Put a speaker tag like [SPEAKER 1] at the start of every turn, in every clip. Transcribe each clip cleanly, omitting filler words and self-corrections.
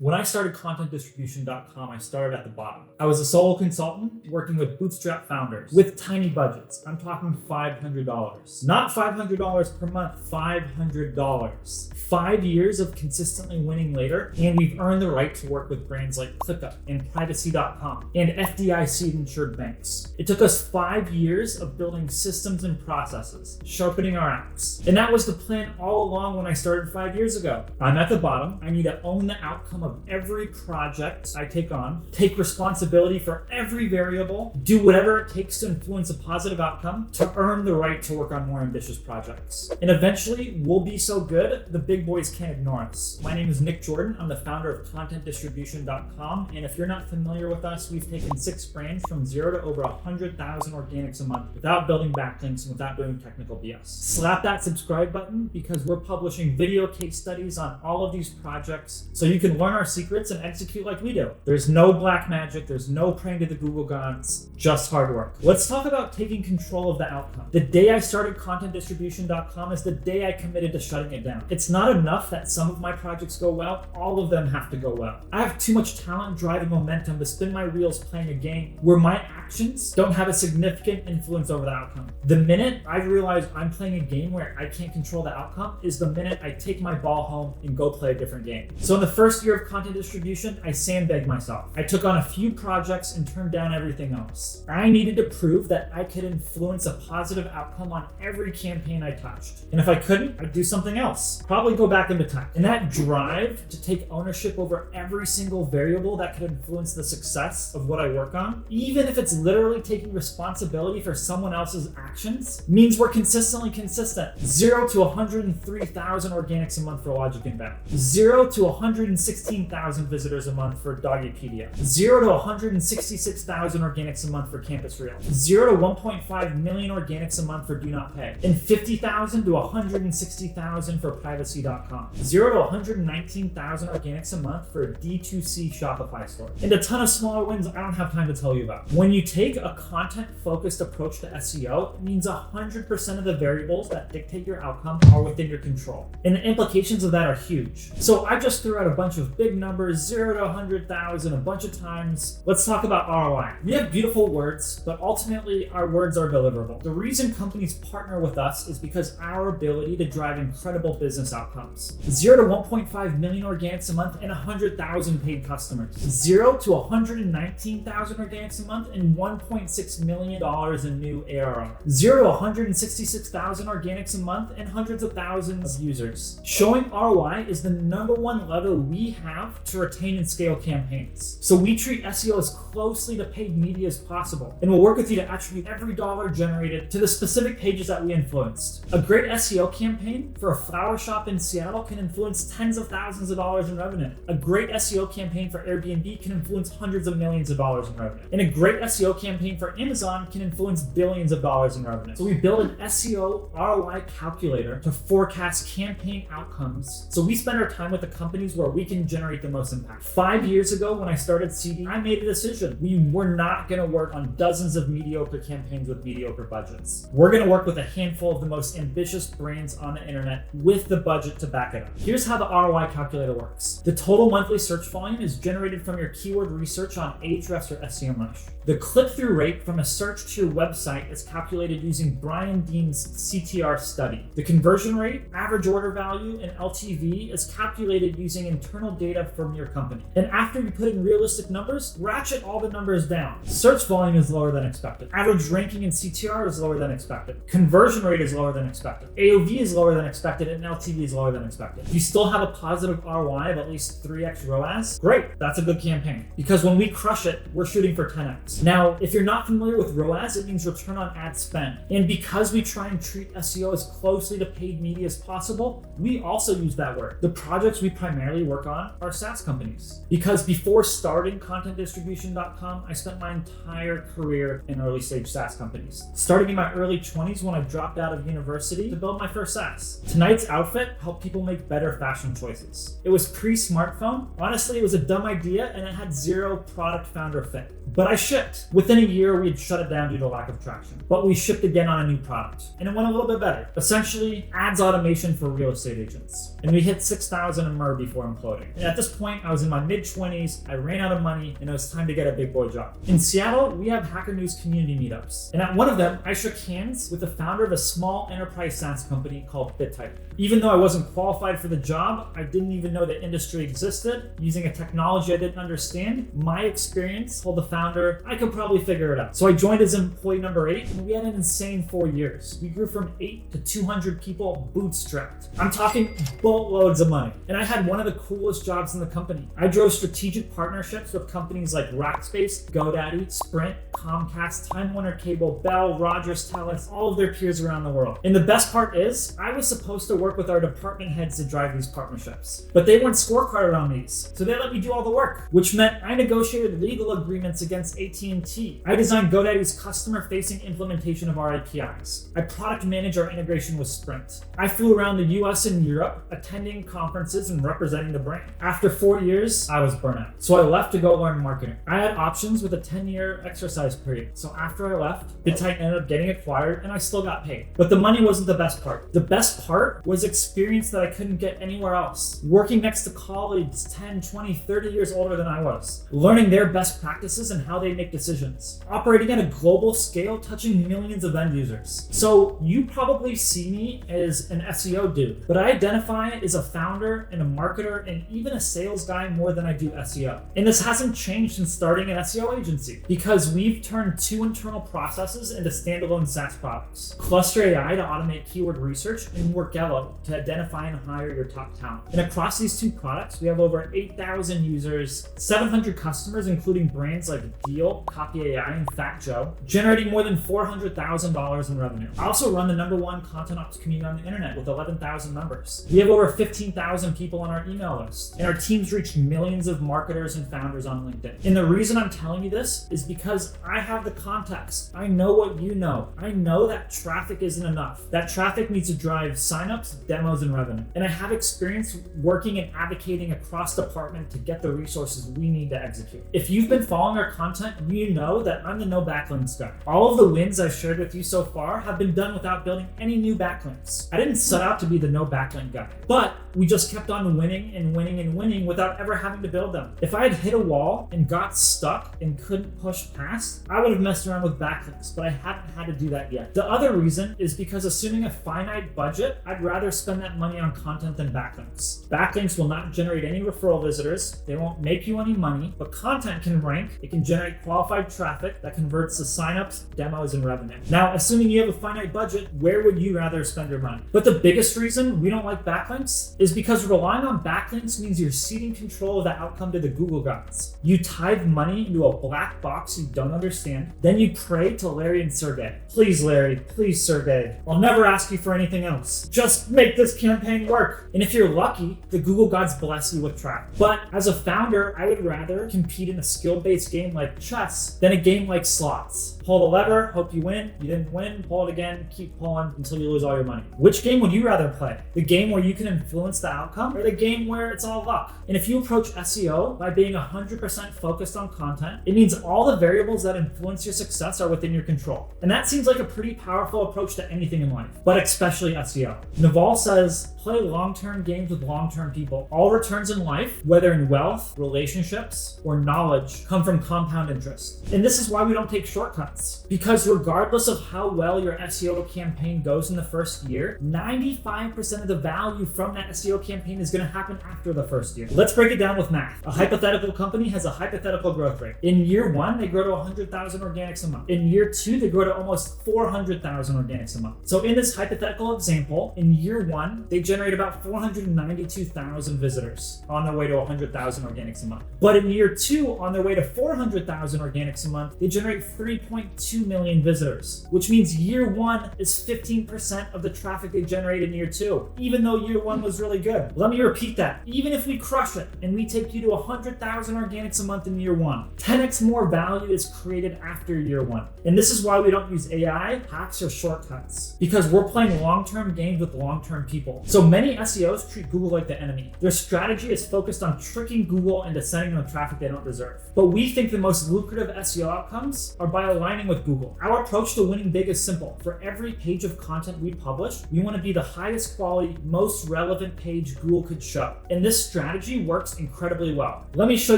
[SPEAKER 1] When I started contentdistribution.com, I started at the bottom. I was a solo consultant working with bootstrapped founders with tiny budgets. I'm talking $500. Not $500 per month, $500. 5 years of consistently winning later, and we've earned the right to work with brands like ClickUp and privacy.com and FDIC insured banks. It took us 5 years of building systems and processes, sharpening our axe. And that was the plan all along when I started 5 years ago. I'm at the bottom. I need to own the outcome of every project I take on, take responsibility for every variable, do whatever it takes to influence a positive outcome to earn the right to work on more ambitious projects. And eventually, we'll be so good, the big boys can't ignore us. My name is Nick Jordan. I'm the founder of contentdistribution.com. And if you're not familiar with us, we've taken 6 brands from 0 to over 100,000 organics a month without building backlinks and without doing technical BS. Slap that subscribe button because we're publishing video case studies on all of these projects so you can learn our secrets and execute like we do. There's no black magic. There's no praying to the Google gods, just hard work. Let's talk about taking control of the outcome. The day I started contentdistribution.com is the day I committed to shutting it down. It's not enough that some of my projects go well, all of them have to go well. I have too much talent driving momentum to spin my wheels playing a game where my actions don't have a significant influence over the outcome. The minute I realize I'm playing a game where I can't control the outcome is the minute I take my ball home and go play a different game. So in the first year of content distribution, I sandbagged myself. I took on a few projects and turned down everything else. I needed to prove that I could influence a positive outcome on every campaign I touched. And if I couldn't, I'd do something else. Probably go back into tech. And that drive to take ownership over every single variable that could influence the success of what I work on, even if it's literally taking responsibility for someone else's actions, means we're consistently consistent. 0 to 103,000 organics a month for Logic Inbound. 0 to 116,000 visitors a month for Doggypedia. 0 to 166,000 organics a month for Campus Reel. 0 to 1.5 million organics a month for Do Not Pay. And 50,000 to 160,000 for privacy.com. 0 to 119,000 organics a month for a D2C Shopify store. And a ton of smaller wins I don't have time to tell you about. When you take a content-focused approach to SEO, it means 100% of the variables that dictate your outcome are within your control. And the implications of that are huge. So I just threw out a bunch of big numbers, 0 to 100,000, a bunch of times. Let's talk about ROI. We have beautiful words, but ultimately our words are deliverable. The reason companies partner with us is because our ability to drive incredible business outcomes. 0 to 1.5 million organics a month and 100,000 paid customers. 0 to 119,000 organics a month and $1.6 million in new ARR. 0 to 166,000 organics a month and hundreds of thousands of users. Showing ROI is the #1 lever we have to retain and scale campaigns. So we treat SEO as closely to paid media as possible, and we'll work with you to attribute every dollar generated to the specific pages that we influenced. A great SEO campaign for a flower shop in Seattle can influence tens of thousands of dollars in revenue. A great SEO campaign for Airbnb can influence hundreds of millions of dollars in revenue. And a great SEO campaign for Amazon can influence billions of dollars in revenue. So we built an SEO ROI calculator to forecast campaign outcomes. So we spend our time with the companies where we can generate the most impact. 5 years ago when I started CD, I made a decision. We were not going to work on dozens of mediocre campaigns with mediocre budgets. We're going to work with a handful of the most ambitious brands on the internet with the budget to back it up. Here's how the ROI calculator works. The total monthly search volume is generated from your keyword research on Ahrefs or SEMrush. The click-through rate from a search to your website is calculated using Brian Dean's CTR study. The conversion rate, average order value, and LTV is calculated using internal data from your company. And after you put in realistic numbers, ratchet all the numbers down. Search volume is lower than expected. Average ranking in CTR is lower than expected. Conversion rate is lower than expected. AOV is lower than expected, and LTV is lower than expected. You still have a positive ROI of at least 3x ROAS? Great, that's a good campaign. Because when we crush it, we're shooting for 10x. Now, if you're not familiar with ROAS, it means return on ad spend. And because we try and treat SEO as closely to paid media as possible, we also use that word. The projects we primarily work on are SaaS companies. Because before starting contentdistribution.com, I spent my entire career in early stage SaaS companies. Starting in my early 20s when I dropped out of university to build my first SaaS. Tonight's outfit helped people make better fashion choices. It was pre-smartphone. Honestly, it was a dumb idea and it had 0 product founder fit. But I shipped. Within a year, we had shut it down due to lack of traction. But we shipped again on a new product, and it went a little bit better. Essentially, ads automation for real estate agents. And we hit 6,000 in MER before imploding. And At this point, I was in my mid-20s, I ran out of money, and it was time to get a big boy job. In Seattle, we have Hacker News community meetups. And at one of them, I shook hands with the founder of a small enterprise SaaS company called BitType. Even though I wasn't qualified for the job, I didn't even know the industry existed. Using a technology I didn't understand, my experience told the founder I could probably figure it out. So I joined as employee number 8, and we had an insane 4 years. We grew from 8 to 200 people bootstrapped. I'm talking boatloads of money. And I had one of the coolest jobs in the company. I drove strategic partnerships with companies like Rackspace, GoDaddy, Sprint, Comcast, Time Warner Cable, Bell, Rogers, Telus, all of their peers around the world. And the best part is, I was supposed to work with our department heads to drive these partnerships. But they weren't scorecarded on these, so they let me do all the work, which meant I negotiated legal agreements against AT&T. I designed GoDaddy's customer-facing implementation of our APIs. I product managed our integration with Sprint. I flew around the US and Europe, attending conferences and representing the brand. After 4 years, I was burnt out. So I left to go learn marketing. I had options with a 10-year exercise period. So after I left, BitType ended up getting acquired and I still got paid. But the money wasn't the best part. The best part was experience that I couldn't get anywhere else. Working next to colleagues 10, 20, 30 years older than I was. Learning their best practices and how they make decisions. Operating at a global scale, touching millions of end users. So you probably see me as an SEO dude, but I identify as a founder and a marketer and even a sales guy more than I do SEO. And this hasn't changed since starting an SEO agency because we've turned 2 internal processes into standalone SaaS products. Cluster AI to automate keyword research and Workello to identify and hire your top talent. And across these 2 products, we have over 8,000 users, 700 customers, including brands like Deal, Copy AI, and FactJoe, generating more than $400,000 in revenue. I also run the #1 content ops community on the internet with 11,000 members. We have over 15,000 people on our email list, and our teams reach millions of marketers and founders on LinkedIn. And the reason I'm telling you this is because I have the context. I know what you know. I know that traffic isn't enough. That traffic needs to drive signups, demos, and revenue. And I have experience working and advocating across department to get the resources we need to execute. If you've been following our content, you know that I'm the no backlinks guy. All of the wins I've shared with you so far have been done without building any new backlinks. I didn't set out to be the no backlink guy, but we just kept on winning and winning and winning without ever having to build them. If I had hit a wall and got stuck and couldn't push past, I would have messed around with backlinks, but I haven't had to do that yet. The other reason is because assuming a finite budget, I'd rather spend that money on content than backlinks. Backlinks will not generate any referral visitors, they won't make you any money, but content can rank, it can generate qualified traffic that converts to signups, demos, and revenue. Now, assuming you have a finite budget, where would you rather spend your money? But the biggest reason we don't like backlinks is because relying on backlinks means you're ceding control of the outcome to the Google gods. You tithe money into a black box you don't understand, then you pray to Larry and Sergey. Please, Larry, please, Sergey. I'll never ask you for anything else. Just make this campaign work. And if you're lucky, the Google gods bless you with traffic. But as a founder, I would rather compete in a skill-based game like chess than a game like slots. Pull the lever, hope you win. You didn't win, pull it again, keep pulling until you lose all your money. Which game would you rather play? The game where you can influence the outcome, or the game where it's all luck? And if you approach SEO by being 100% focused on content, it means all the variables that influence your success are within your control. And that seems like a pretty powerful approach to anything in life, but especially SEO. Naval says, play long-term games with long-term people. All returns in life, whether in wealth, relationships, or knowledge, come from compound interest. And this is why we don't take shortcuts. Because regardless of how well your SEO campaign goes in the first year, 95% of the value from that SEO campaign is going to happen after the first year. Let's break it down with math. A hypothetical company has a hypothetical growth rate. In year 1, they grow to 100,000 organics a month. In year 2, they grow to almost 400,000 organics a month. So in this hypothetical example, in year 1, they generate about 492,000 visitors on their way to 100,000 organics a month. But in year 2, on their way to 400,000 organics a month, they generate 3.2 million visitors, which means year 1 is 15% of the traffic they generate in year 2, even though year 1 was really good. Let me repeat that. Even if we crush it and we take you to 100,000 organics a month in year 1, 10x more value is created after year 1. And this is why we don't use AI, hacks, or shortcuts, because we're playing long-term games with long-term people. So many SEOs treat Google like the enemy. Their strategy is focused on tricking Google into sending them traffic they don't deserve. But we think the most lucrative SEO outcomes are by aligning with Google. Our approach to winning big is simple. For every page of content we publish, we want to be the highest quality, most relevant page Google could show. And this strategy works incredibly well. Let me show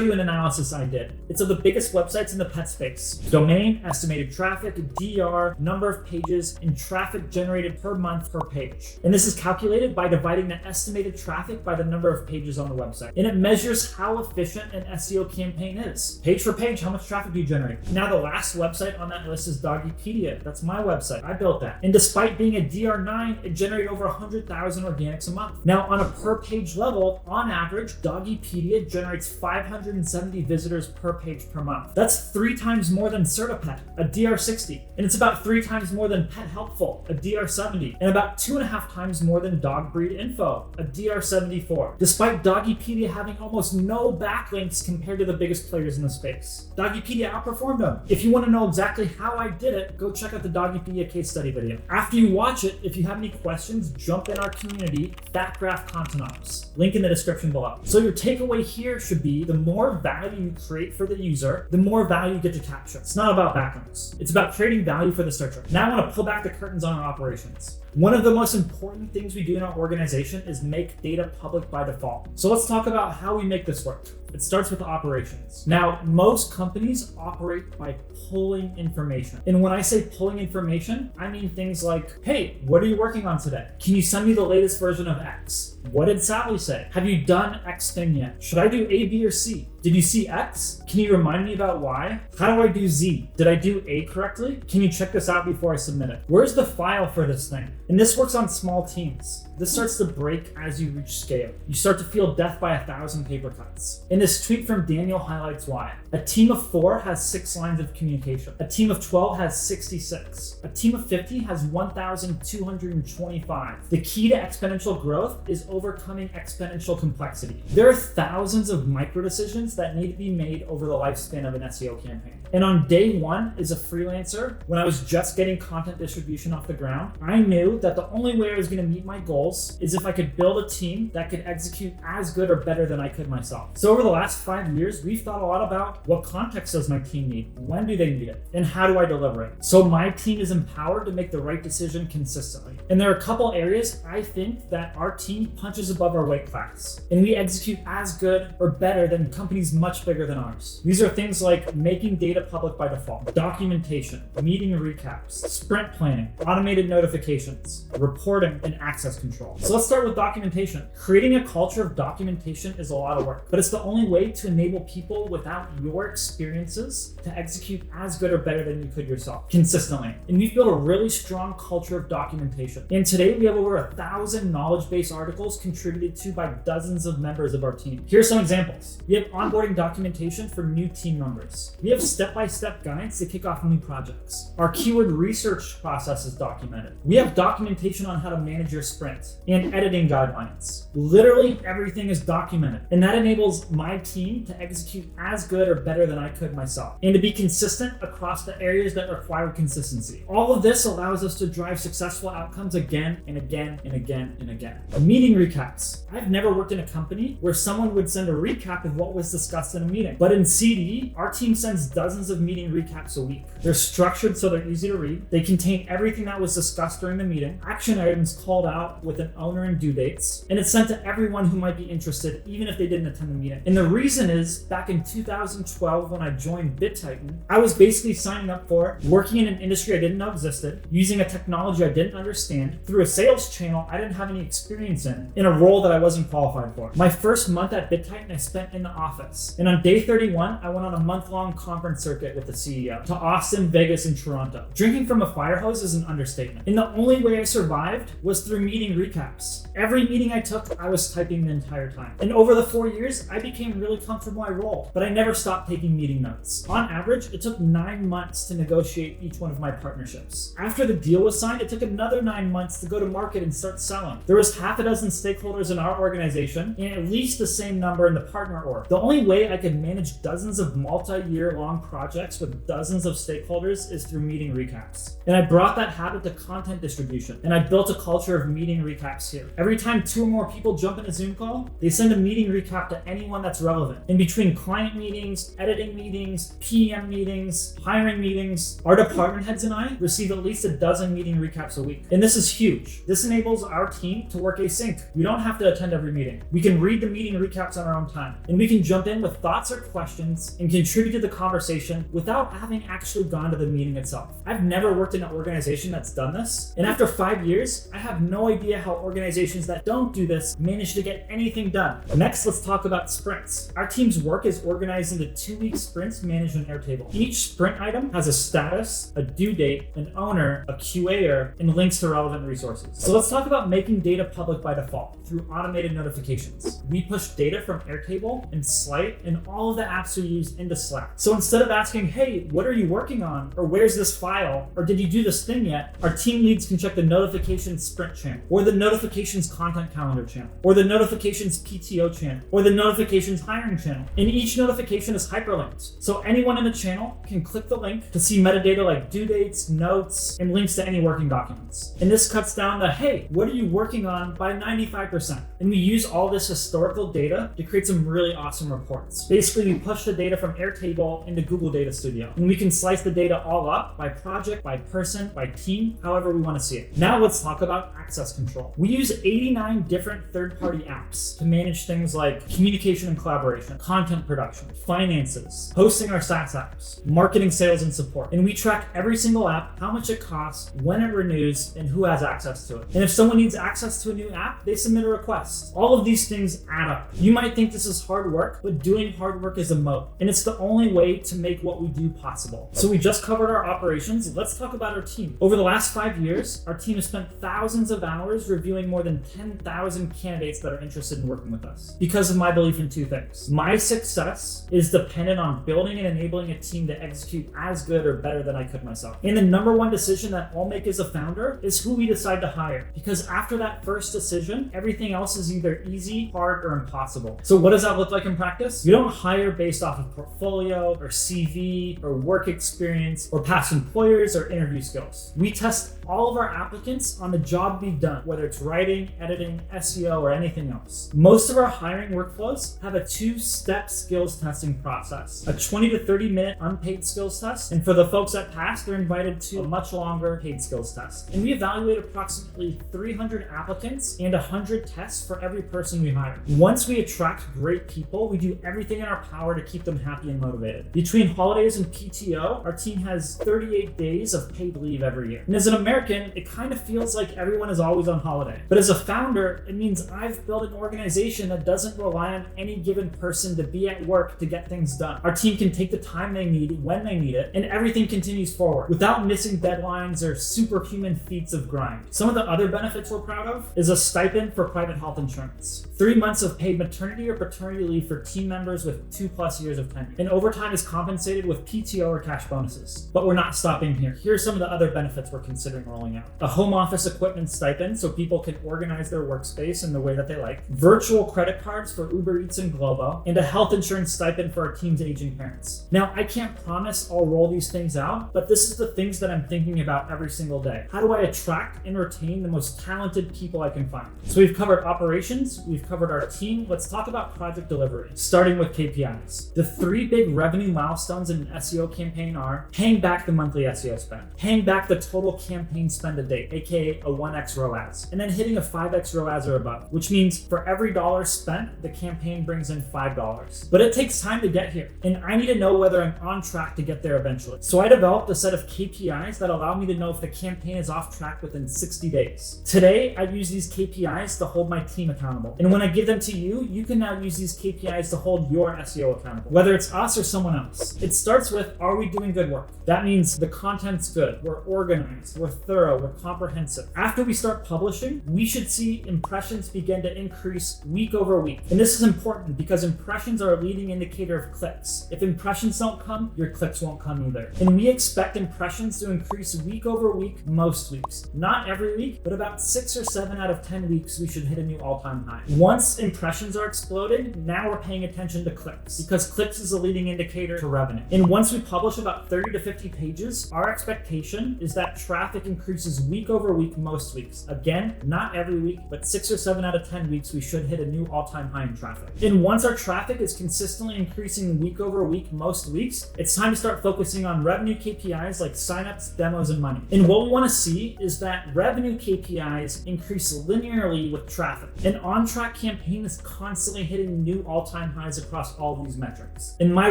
[SPEAKER 1] you an analysis I did. It's of the biggest websites in the pet space. Domain, estimated traffic, DR, number of pages, and traffic generated per month per page. And this is calculated by dividing the estimated traffic by the number of pages on the website. And it measures how efficient an SEO campaign is. Page for page, how much traffic do you generate? Now the last website on that list is Doggypedia. That's my website. I built that. And despite being a DR9, it generated over 100,000 organics a month. Now on a per page level, on average, Doggypedia generates 570 visitors per page per month. That's 3 times more than Certipet, a DR60. And it's about 3 times more than Pet Helpful, a DR70. And about 2.5 times more than Dog Breed Info, a DR74. Despite Doggypedia having almost no backlinks compared to the biggest players in the space. Doggypedia outperformed them. If you want to know exactly how I did it, go check out the Doggypedia case study video. After you watch it, if you have any questions, jump in our community, Fat Graph Content Ops. Link in the description below. So your takeaway here should be the more value you create for the user, the more value you get to capture. It's not about backlinks. It's about creating value for the searcher. Now I want to pull back the curtains on our operations. One of the most important things we do in our organization is make data public by default. So let's talk about how we make this work. It starts with operations. Now, most companies operate by pulling information. And when I say pulling information, I mean things like, hey, what are you working on today? Can you send me the latest version of X? What did Sally say? Have you done X thing yet? Should I do A, B, or C? Did you see X? Can you remind me about Y? How do I do Z? Did I do A correctly? Can you check this out before I submit it? Where's the file for this thing? And this works on small teams. This starts to break as you reach scale. You start to feel death by 1,000 paper cuts. And this tweet from Daniel highlights why. A team of 4 has 6 lines of communication. A team of 12 has 66. A team of 50 has 1,225. The key to exponential growth is overcoming exponential complexity. There are thousands of micro decisions that need to be made over the lifespan of an SEO campaign. And on day 1 as a freelancer, when I was just getting content distribution off the ground, I knew that the only way I was going to meet my goals is if I could build a team that could execute as good or better than I could myself. So over the last 5 years, we've thought a lot about what context does my team need? When do they need it? And how do I deliver it? So my team is empowered to make the right decision consistently. And there are a couple areas I think that our team punches above our weight class. And we execute as good or better than companies much bigger than ours. These are things like making data public by default, documentation, meeting recaps, sprint planning, automated notifications, reporting, and access control. So let's start with documentation. Creating a culture of documentation is a lot of work, but it's the only way to enable people without your experiences to execute as good or better than you could yourself consistently. And we've built a really strong culture of documentation. And today we have over 1,000 knowledge base articles contributed to by dozens of members of our team. Here's some examples. We have onboarding documentation for new team members. We have step-by-step guides to kick off new projects. Our keyword research process is documented. We have documentation on how to manage your sprint and editing guidelines. Literally everything is documented, and that enables my team to execute as good or better than I could myself, and to be consistent across the areas that require consistency. All of this allows us to drive successful outcomes again and again and again and again. Meeting recaps. I've never worked in a company where someone would send a recap of what was discussed in a meeting, but in CD, our team sends dozens of meeting recaps a week. They're structured so they're easy to read. They contain everything that was discussed during the meeting, action items called out with an owner and due dates, and it's sent to everyone who might be interested, even if they didn't attend the meeting. And the reason is, back in 2012 when I joined BitTitan, I was basically signing up for working in an industry I didn't know existed, using a technology I didn't understand, through a sales channel I didn't have any experience in a role that I wasn't qualified for. My first month at BitTitan I spent in the office, and on day 31 I went on a month-long conference circuit with the CEO to Austin, Vegas, and Toronto. Drinking from a fire hose is an understatement, and the only way I survived was through meeting recaps. Every meeting I took, I was typing the entire time. And over the 4 years, I became really comfortable in my role, but I never stopped taking meeting notes. On average, it took 9 months to negotiate each one of my partnerships. After the deal was signed, it took another 9 months to go to market and start selling. There was half a dozen stakeholders in our organization, and at least the same number in the partner org. The only way I could manage dozens of multi-year long projects with dozens of stakeholders is through meeting recaps. And I brought that habit to content distribution, and I built a culture of meeting recaps recaps here. Every time 2 or more people jump in a Zoom call, they send a meeting recap to anyone that's relevant. In between client meetings, editing meetings, PM meetings, hiring meetings, our department heads and I receive at least a dozen meeting recaps a week. And this is huge. This enables our team to work async. We don't have to attend every meeting. We can read the meeting recaps on our own time, and we can jump in with thoughts or questions and contribute to the conversation without having actually gone to the meeting itself. I've never worked in an organization that's done this, and after 5 years, I have no idea how organizations that don't do this manage to get anything done. Next, let's talk about sprints. Our team's work is organized into 2-week sprints managed in Airtable. Each sprint item has a status, a due date, an owner, a QA'er, and links to relevant resources. So let's talk about making data public by default through automated notifications. We push data from Airtable and Slide and all of the apps we use into Slack. So instead of asking, hey, what are you working on? Or where's this file? Or did you do this thing yet? Our team leads can check the notifications sprint channel, or the notifications content calendar channel, or the notifications PTO channel, or the notifications hiring channel. And each notification is hyperlinked. So anyone in the channel can click the link to see metadata like due dates, notes, and links to any working documents. And this cuts down the, hey, what are you working on by 95%. And we use all this historical data to create some really awesome reports. Basically, we push the data from Airtable into Google Data Studio, and we can slice the data all up by project, by person, by team, however we want to see it. Now let's talk about access control. We use 89 different third-party apps to manage things like communication and collaboration, content production, finances, hosting our SaaS apps, marketing, sales, and support. And we track every single app, how much it costs, when it renews, and who has access to it. And if someone needs access to a new app, they submit a request. All of these things add up. You might think this is hard work, but doing hard work is a moat. And it's the only way to make what we do possible. So we just covered our operations. Let's talk about our team. Over the last 5 years, our team has spent thousands of hours reviewing more than 10,000 candidates that are interested in working with us because of my belief in 2 things. My success is dependent on building and enabling a team to execute as good or better than I could myself. And the number one decision that I'll make as a founder is who we decide to hire, because after that first decision, everything else is either easy, hard, or impossible. So what does that look like in practice? You don't hire based off of portfolio or CV or work experience or past employers or interview skills. We test all of our applicants on the job we've done, whether it's writing, editing, SEO, or anything else. Most of our hiring workflows have a 2-step skills testing process, a 20 to 30 minute unpaid skills test, and for the folks that pass, they're invited to a much longer paid skills test. And we evaluate approximately 300 applicants and 100 tests for every person we hire. Once we attract great people, we do everything in our power to keep them happy and motivated. Between holidays and PTO, our team has 38 days of paid leave every year. And as an American, it kind of feels like everyone is always on holiday. But as a founder, it means I've built an organization that doesn't rely on any given person to be at work to get things done. Our team can take the time they need when they need it, and everything continues forward without missing deadlines or superhuman feats of grind. Some of the other benefits we're proud of is a stipend for private health insurance, 3 months of paid maternity or paternity leave for team members with 2+ years of tenure, and overtime is compensated with PTO or cash bonuses. But we're not stopping here. Here are some of the other benefits we're considering rolling out. A home office equipment stipend so people can organize their workspace in the way that they like, virtual credit cards for Uber Eats and Globo, and a health insurance stipend for our team's aging parents. Now, I can't promise I'll roll these things out, but this is the things that I'm thinking about every single day. How do I attract and retain the most talented people I can find? So we've covered operations, we've covered our team. Let's talk about project delivery, starting with KPIs. The 3 big revenue milestones in an SEO campaign are paying back the monthly SEO spend, paying back the total campaign spend a date, aka a 1x ROAS, and then hitting a 5x ROAS or above, which means for every dollar spent, the campaign brings in $5. But it takes time to get here, and I need to know whether I'm on track to get there eventually. So I developed a set of KPIs that allow me to know if the campaign is off track within 60 days. Today, I use these KPIs to hold my team accountable. And when I give them to you, you can now use these KPIs to hold your SEO accountable, whether it's us or someone else. It starts with, are we doing good work? That means the content's good, we're organized, we're thorough, we're comprehensive. After we start publishing, we should see impressions begin to increase week over week. And this is important because impressions are a leading indicator of clicks. If impressions don't come, your clicks won't come either. And we expect impressions to increase week over week most weeks. Not every week, but about 6 or 7 out of 10 weeks, we should hit a new all-time high. Once impressions are exploding, now we're paying attention to clicks because clicks is a leading indicator to revenue. And once we publish about 30 to 50 pages, our expectation is that traffic increases week over week most weeks. Again, again, not every week, but 6 or 7 out of 10 weeks, we should hit a new all-time high in traffic. And once our traffic is consistently increasing week over week, most weeks, it's time to start focusing on revenue KPIs like signups, demos, and money. And what we want to see is that revenue KPIs increase linearly with traffic. An on-track campaign is constantly hitting new all-time highs across all these metrics. And my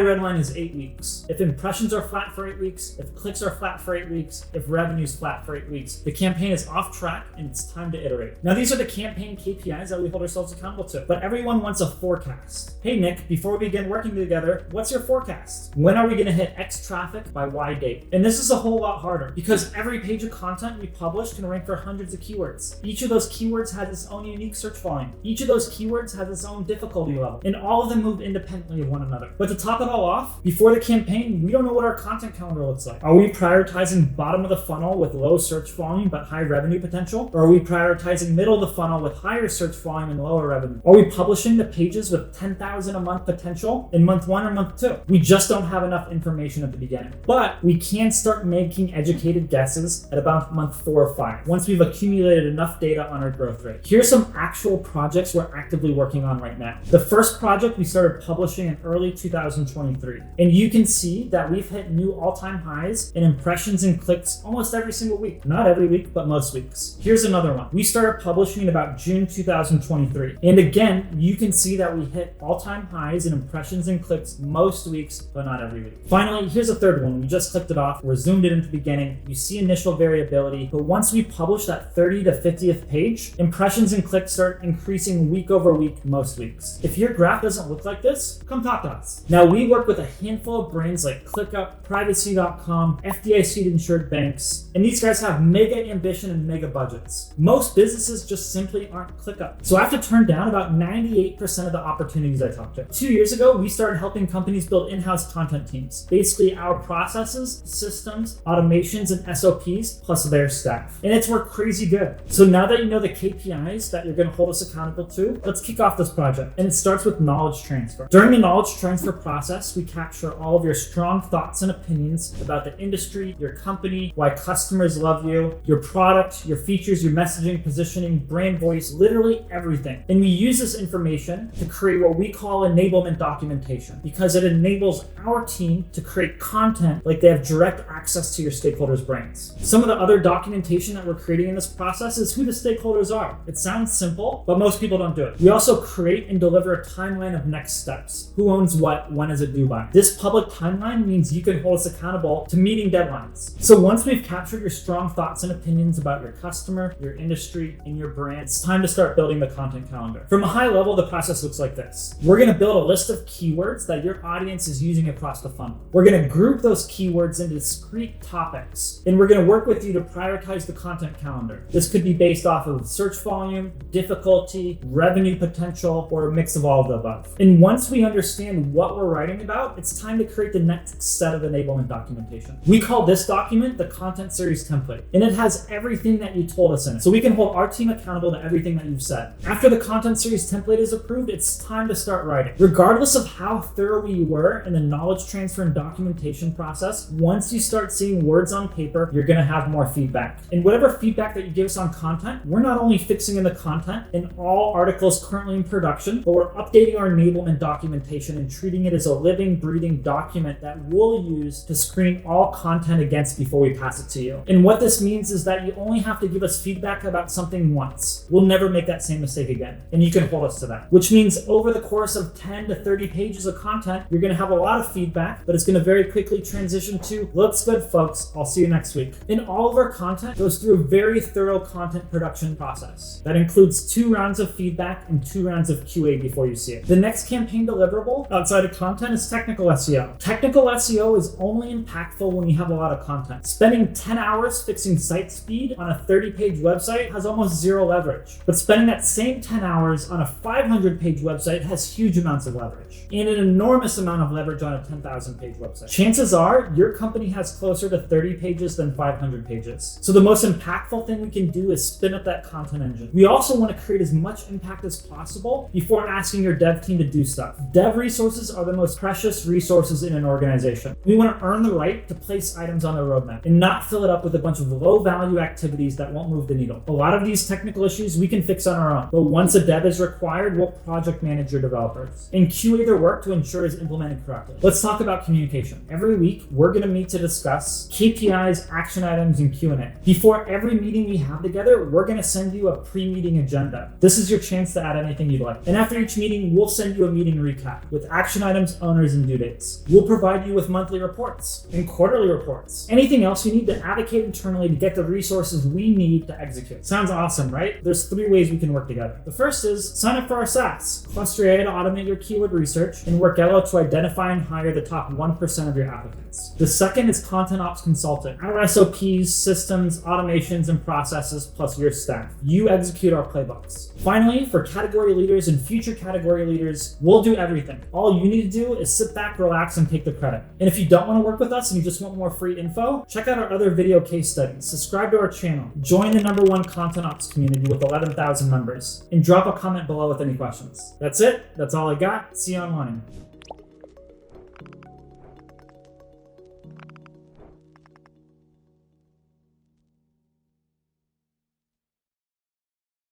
[SPEAKER 1] red line is 8 weeks. If impressions are flat for 8 weeks, if clicks are flat for 8 weeks, if revenue's flat for 8 weeks, the campaign is off track and it's time to iterate. Now, these are the campaign KPIs that we hold ourselves accountable to, but everyone wants a forecast. Hey Nick, before we begin working together, what's your forecast? When are we gonna hit X traffic by Y date? And this is a whole lot harder because every page of content we publish can rank for hundreds of keywords. Each of those keywords has its own unique search volume. Each of those keywords has its own difficulty level, and all of them move independently of one another. But to top it all off, before the campaign, we don't know what our content calendar looks like. Are we prioritizing bottom of the funnel with low search volume but high revenue potential? Or are we prioritizing middle of the funnel with higher search volume and lower revenue? Are we publishing the pages with 10,000 a month potential in month 1 or month 2? We just don't have enough information at the beginning. But we can start making educated guesses at about month 4 or 5, once we've accumulated enough data on our growth rate. Here's some actual projects we're actively working on right now. The first project we started publishing in early 2023. And you can see that we've hit new all-time highs in impressions and clicks almost every single week. Not every week, but most weeks. Here's another one. We started publishing in about June 2023. And again, you can see that we hit all-time highs in impressions and clicks most weeks, but not every week. Finally, here's a third one. We just clicked it off. We're zoomed in at the beginning. You see initial variability, but once we publish that 30 to 50th page, impressions and clicks start increasing week over week, most weeks. If your graph doesn't look like this, come talk to us. Now, we work with a handful of brands like ClickUp, Privacy.com, FDIC insured banks, and these guys have mega ambition and mega budgets. Most businesses just simply aren't ClickUp. So I have to turn down about 98% of the opportunities I talk to. 2 years ago, we started helping companies build in-house content teams. Basically, our processes, systems, automations, and SOPs, plus their staff. And it's worked crazy good. So now that you know the KPIs that you're going to hold us accountable to, let's kick off this project. And it starts with knowledge transfer. During the knowledge transfer process, we capture all of your strong thoughts and opinions about the industry, your company, why customers love you, your product, your features, your messaging, positioning, brand voice, literally everything. And we use this information to create what we call enablement documentation, because it enables our team to create content like they have direct access to your stakeholders' brains. Some of the other documentation that we're creating in this process is who the stakeholders are. It sounds simple, but most people don't do it. We also create and deliver a timeline of next steps. Who owns what? When is it due by? This public timeline means you can hold us accountable to meeting deadlines. So once we've captured your strong thoughts and opinions about your customer, your industry, and your brand, it's time to start building the content calendar. From a high level, the process looks like this. We're going to build a list of keywords that your audience is using across the funnel. We're going to group those keywords into discrete topics, and we're going to work with you to prioritize the content calendar. This could be based off of search volume, difficulty, revenue potential, or a mix of all of the above. And once we understand what we're writing about, it's time to create the next set of enablement documentation. We call this document the content series template, and it has everything that you told us in it. So we can hold our team accountable to everything that you've said. After the content series template is approved, it's time to start writing. Regardless of how thorough you were in the knowledge transfer and documentation process, once you start seeing words on paper, you're going to have more feedback. And whatever feedback that you give us on content, we're not only fixing in the content in all articles currently in production, but we're updating our enablement documentation and treating it as a living, breathing document that we'll use to screen all content against before we pass it to you. And what this means is that you only have to give us feedback about something once. We'll never make that same mistake again. And you can hold us to that. Which means over the course of 10 to 30 pages of content, you're going to have a lot of feedback, but it's going to very quickly transition to, looks good, folks. I'll see you next week. And all of our content goes through a very thorough content production process that includes 2 rounds of feedback and 2 rounds of QA before you see it. The next campaign deliverable outside of content is technical SEO. Technical SEO is only impactful when you have a lot of content. Spending 10 hours fixing site speed on a 30-page website has almost zero leverage, but spending that same 10 hours on a 500-page website has huge amounts of leverage, and an enormous amount of leverage on a 10,000-page website. Chances are your company has closer to 30 pages than 500 pages. So the most impactful thing we can do is spin up that content engine. We also want to create as much impact as possible before asking your dev team to do stuff. Dev resources are the most precious resources in an organization. We want to earn the right to place items on the roadmap and not fill it up with a bunch of low-value activities that won't move the needle. handle. A lot of these technical issues we can fix on our own, but once a dev is required, we'll project manage your developers and QA their work to ensure it's implemented correctly. Let's talk about communication. Every week, we're going to meet to discuss KPIs, action items, and Q&A. Before every meeting we have together, we're going to send you a pre-meeting agenda. This is your chance to add anything you'd like. And after each meeting, we'll send you a meeting recap with action items, owners, and due dates. We'll provide you with monthly reports and quarterly reports. Anything else you need to advocate internally to get the resources we need to execute. Sounds awesome, right? There's 3 ways we can work together. The first is sign up for our SaaS. Cluster AI to automate your keyword research and Workello to identify and hire the top 1% of your applicants. The second is Content Ops Consultant. Our SOPs, systems, automations, and processes plus your staff. You execute our playbooks. Finally, for category leaders and future category leaders, we'll do everything. All you need to do is sit back, relax, and take the credit. And if you don't want to work with us and you just want more free info, check out our other video case studies. Subscribe to our channel. Join the #1 Content Ops community with 11,000 members. And drop a comment below with any questions. That's it. That's all I got. See you online.